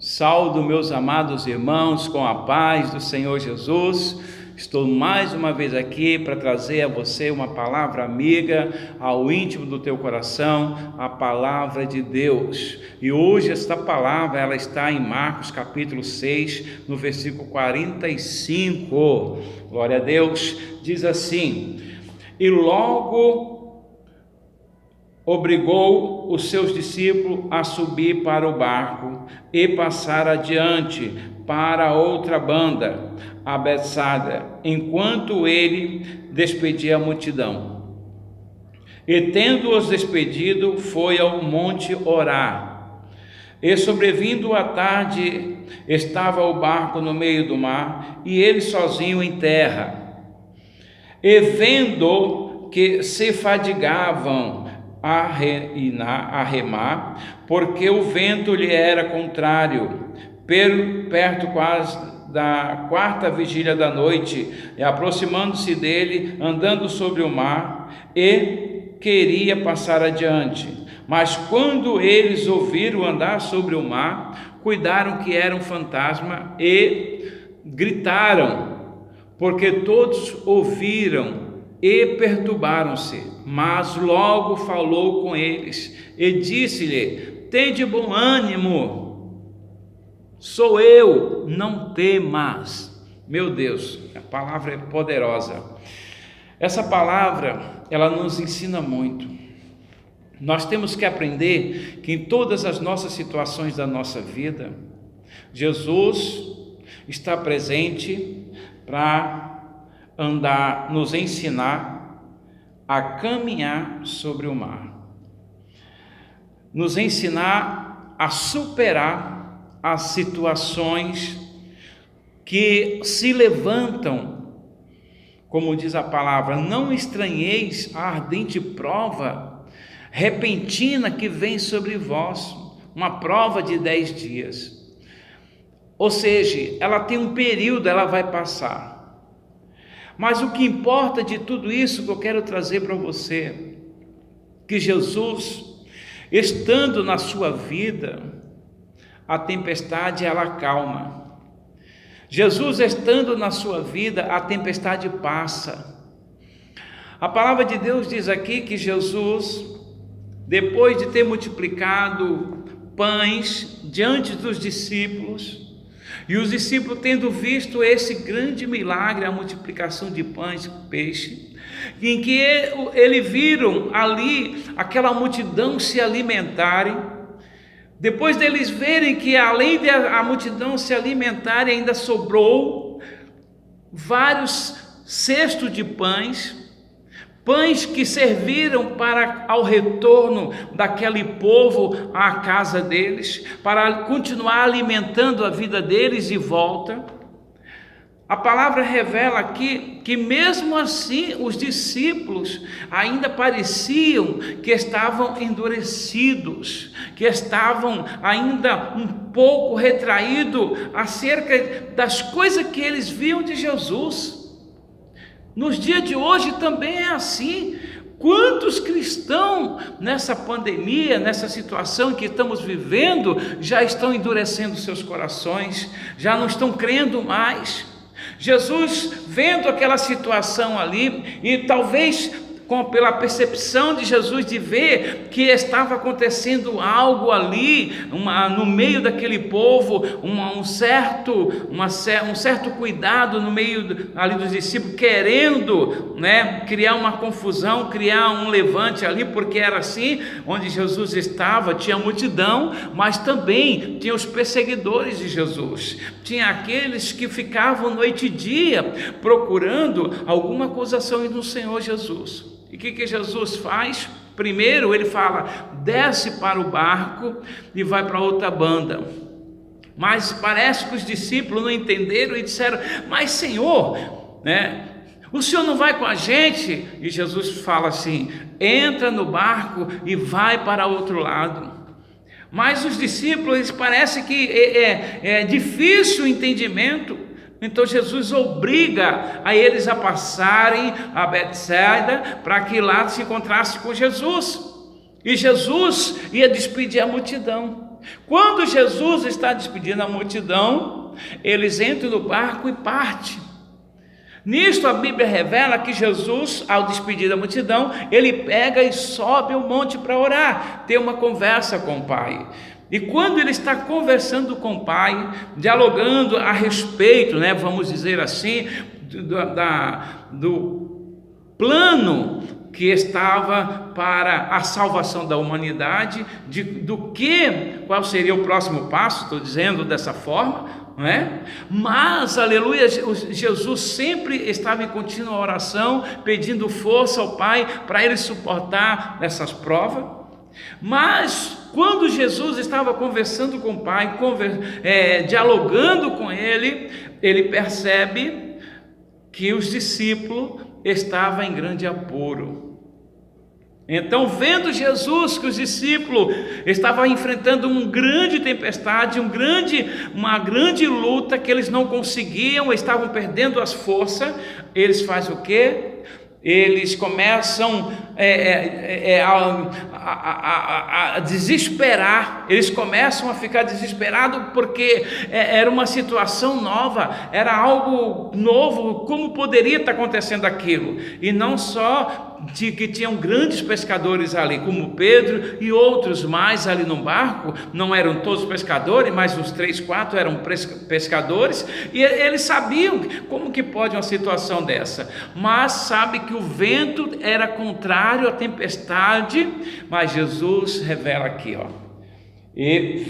Saúdo meus amados irmãos com a paz do Senhor Jesus. Estou mais uma vez aqui para trazer a você uma palavra amiga ao íntimo do teu coração, a palavra de Deus. E hoje esta palavra ela está em Marcos capítulo 6, no versículo 45. Glória a Deus. Diz assim: e logo obrigou os seus discípulos a subir para o barco e passar adiante para outra banda, a Betsaida, enquanto ele despedia a multidão. E tendo-os despedido, foi ao monte orar. E sobrevindo a tarde, estava o barco no meio do mar, e ele sozinho em terra. E vendo que se fadigavam a remar, porque o vento lhe era contrário, perto quase da quarta vigília da noite, e aproximando-se dele, andando sobre o mar, e queria passar adiante. Mas quando eles ouviram andar sobre o mar, cuidaram que era um fantasma e gritaram, porque todos ouviram e perturbaram-se. Mas logo falou com eles e disse-lhe: tende bom ânimo, sou eu, não temas. Meu Deus, a palavra é poderosa. Essa palavra, ela nos ensina muito. Nós temos que aprender que em todas as nossas situações da nossa vida, Jesus está presente para nos ensinar a caminhar sobre o mar, nos ensinar a superar as situações que se levantam, como diz a palavra, não estranheis a ardente prova repentina que vem sobre vós, uma prova de 10 dias, ou seja, ela tem um período, ela vai passar. Mas o que importa de tudo isso que eu quero trazer para você, que Jesus, estando na sua vida, a tempestade ela acalma. Jesus estando na sua vida, a tempestade passa. A palavra de Deus diz aqui que Jesus, depois de ter multiplicado pães diante dos discípulos, e os discípulos tendo visto esse grande milagre, a multiplicação de pães e peixe, em que eles viram ali aquela multidão se alimentarem, depois deles verem que além da multidão se alimentarem, ainda sobrou vários cestos de pães que serviram para ao retorno daquele povo à casa deles, para continuar alimentando a vida deles e volta. A palavra revela aqui que mesmo assim os discípulos ainda pareciam que estavam endurecidos, que estavam ainda um pouco retraídos acerca das coisas que eles viam de Jesus. Nos dias de hoje também é assim. Quantos cristãos nessa pandemia, nessa situação que estamos vivendo, já estão endurecendo seus corações, já não estão crendo mais. Jesus, vendo aquela situação ali, e talvez pela percepção de Jesus de ver que estava acontecendo algo ali, no meio daquele povo, um certo cuidado no meio ali dos discípulos, querendo, criar uma confusão, criar um levante ali, porque era assim, onde Jesus estava, tinha multidão, mas também tinha os perseguidores de Jesus, tinha aqueles que ficavam noite e dia procurando alguma acusação no Senhor Jesus. E o que Jesus faz? Primeiro ele fala, desce para o barco e vai para outra banda. Mas parece que os discípulos não entenderam e disseram, mas Senhor, o Senhor não vai com a gente? E Jesus fala assim, entra no barco e vai para outro lado. Mas os discípulos, parece que é difícil o entendimento. Então Jesus obriga a eles a passarem a Betsaida para que lá se encontrasse com Jesus. E Jesus ia despedir a multidão. Quando Jesus está despedindo a multidão, eles entram no barco e partem. Nisto a Bíblia revela que Jesus, ao despedir da multidão, ele pega e sobe o monte para orar, ter uma conversa com o Pai. E quando ele está conversando com o Pai, dialogando a respeito, vamos dizer assim, do plano que estava para a salvação da humanidade, qual seria o próximo passo, estou dizendo dessa forma, não é? Mas, aleluia, Jesus sempre estava em contínua oração, pedindo força ao Pai para ele suportar essas provas. Mas quando Jesus estava conversando com o Pai, dialogando com ele, ele percebe que os discípulos estavam em grande apuro. Então, vendo Jesus que os discípulos estavam enfrentando uma grande tempestade, uma grande luta, que eles não conseguiam, estavam perdendo as forças, eles fazem o quê? Eles começam a desesperar, eles começam a ficar desesperados, porque era uma situação nova, era algo novo. Como poderia estar acontecendo aquilo? E não só de que tinham grandes pescadores ali, como Pedro e outros mais ali no barco, não eram todos pescadores, mas os 3, 4 eram pescadores, e eles sabiam como que pode uma situação dessa, mas sabe que o vento era contrário à tempestade, mas Jesus revela aqui, e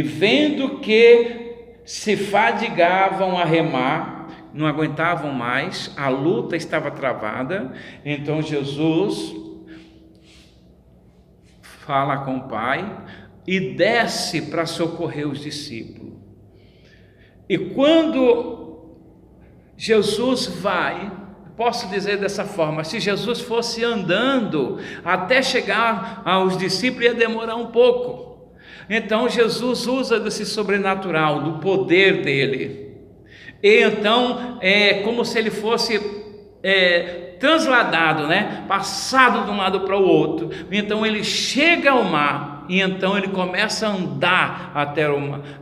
vendo que se fadigavam a remar, não aguentavam mais, a luta estava travada, então Jesus fala com o Pai e desce para socorrer os discípulos. E quando Jesus vai, posso dizer dessa forma, se Jesus fosse andando até chegar aos discípulos, ia demorar um pouco. Então Jesus usa desse sobrenatural, do poder dele. E então é como se ele fosse transladado, passado de um lado para o outro. Então ele chega ao mar e então ele começa a andar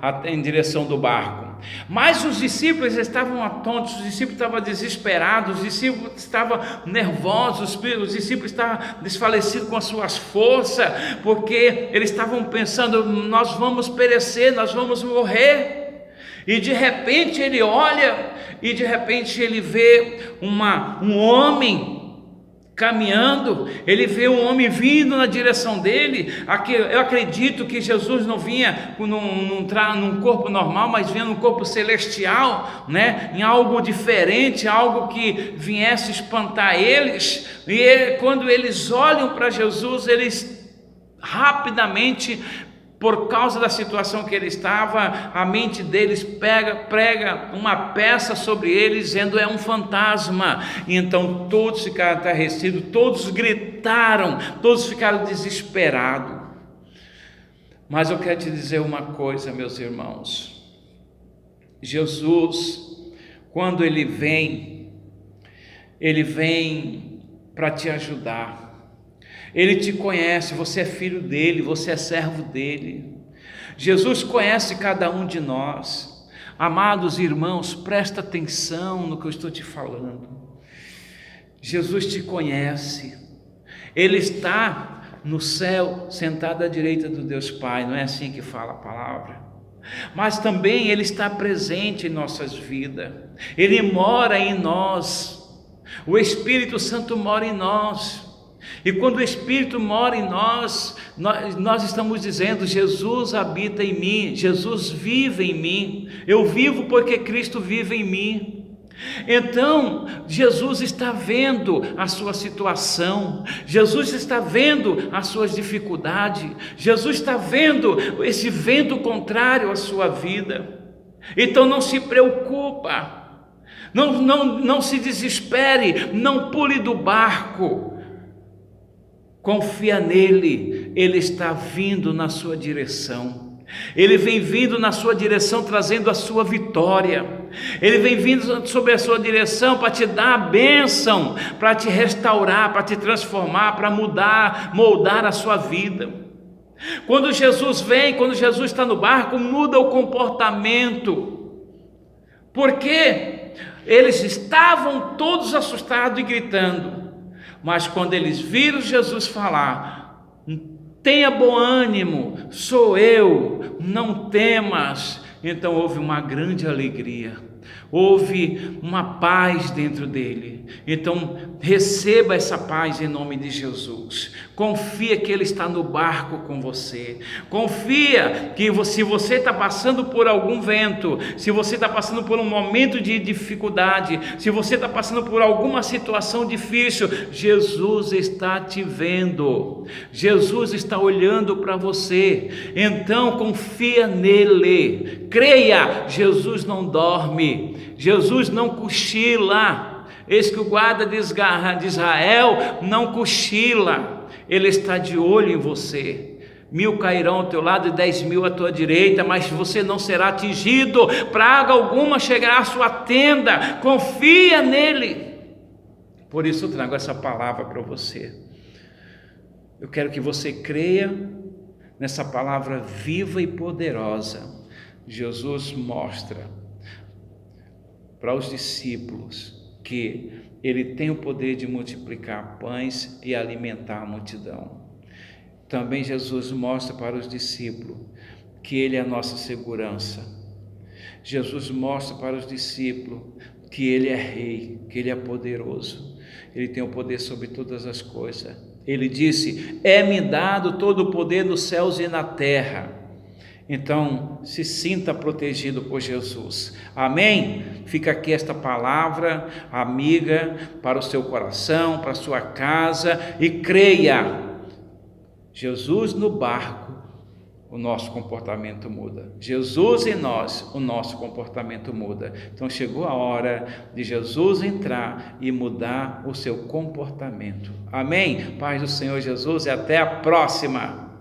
até em direção do barco. Mas os discípulos estavam atônitos, os discípulos estavam desesperados, os discípulos estavam nervosos, os discípulos estavam desfalecidos com as suas forças, porque eles estavam pensando: nós vamos perecer, nós vamos morrer. E de repente ele olha, e de repente ele vê um homem caminhando, ele vê um homem vindo na direção dele. Aqui, eu acredito que Jesus não vinha num corpo normal, mas vinha num corpo celestial, em algo diferente, algo que viesse espantar eles. E quando eles olham para Jesus, eles rapidamente, por causa da situação que ele estava, a mente deles prega uma peça sobre eles, dizendo: é um fantasma. E então todos ficaram atarrecidos, todos gritaram, todos ficaram desesperados. Mas eu quero te dizer uma coisa, meus irmãos: Jesus, quando ele vem para te ajudar. Ele te conhece, você é filho dele, você é servo dele. Jesus conhece cada um de nós. Amados irmãos, presta atenção no que eu estou te falando. Jesus te conhece. Ele está no céu, sentado à direita do Deus Pai, não é assim que fala a palavra? Mas também Ele está presente em nossas vidas. Ele mora em nós. O Espírito Santo mora em nós. E quando o Espírito mora em nós estamos dizendo: Jesus habita em mim, Jesus vive em mim, eu vivo porque Cristo vive em mim. Então Jesus está vendo a sua situação, Jesus está vendo as suas dificuldades, Jesus está vendo esse vento contrário à sua vida. Então não se preocupa, não se desespere, não pule do barco. Confia nele, ele está vindo na sua direção. Ele vem vindo na sua direção trazendo a sua vitória. Ele vem vindo sobre a sua direção para te dar a bênção, para te restaurar, para te transformar, para moldar a sua vida. Quando Jesus vem, quando Jesus está no barco, muda o comportamento. Porque eles estavam todos assustados e gritando. Mas quando eles viram Jesus falar: tenha bom ânimo, sou eu, não temas. Então houve uma grande alegria, houve uma paz dentro dele. Então receba essa paz em nome de Jesus. Confia que Ele está no barco com você. Confia que se você está passando por algum vento, se você está passando por um momento de dificuldade, se você está passando por alguma situação difícil, Jesus está te vendo, Jesus está olhando para você. Então confia nele, creia. Jesus não dorme, Jesus não cochila. Eis que o guarda de Israel não cochila, ele está de olho em você. 1000 cairão ao teu lado e 10.000 à tua direita, mas você não será atingido, praga alguma chegará à sua tenda. Confia nele. Por isso eu trago essa palavra para você. Eu quero que você creia nessa palavra viva e poderosa. Jesus mostra para os discípulos que Ele tem o poder de multiplicar pães e alimentar a multidão. Também Jesus mostra para os discípulos que Ele é a nossa segurança. Jesus mostra para os discípulos que Ele é Rei, que Ele é poderoso, Ele tem o poder sobre todas as coisas. Ele disse: é-me dado todo o poder nos céus e na terra. Então, se sinta protegido por Jesus. Amém? Fica aqui esta palavra amiga para o seu coração, para a sua casa, e creia. Jesus no barco, o nosso comportamento muda. Jesus em nós, o nosso comportamento muda. Então chegou a hora de Jesus entrar e mudar o seu comportamento. Amém? Paz do Senhor Jesus e até a próxima.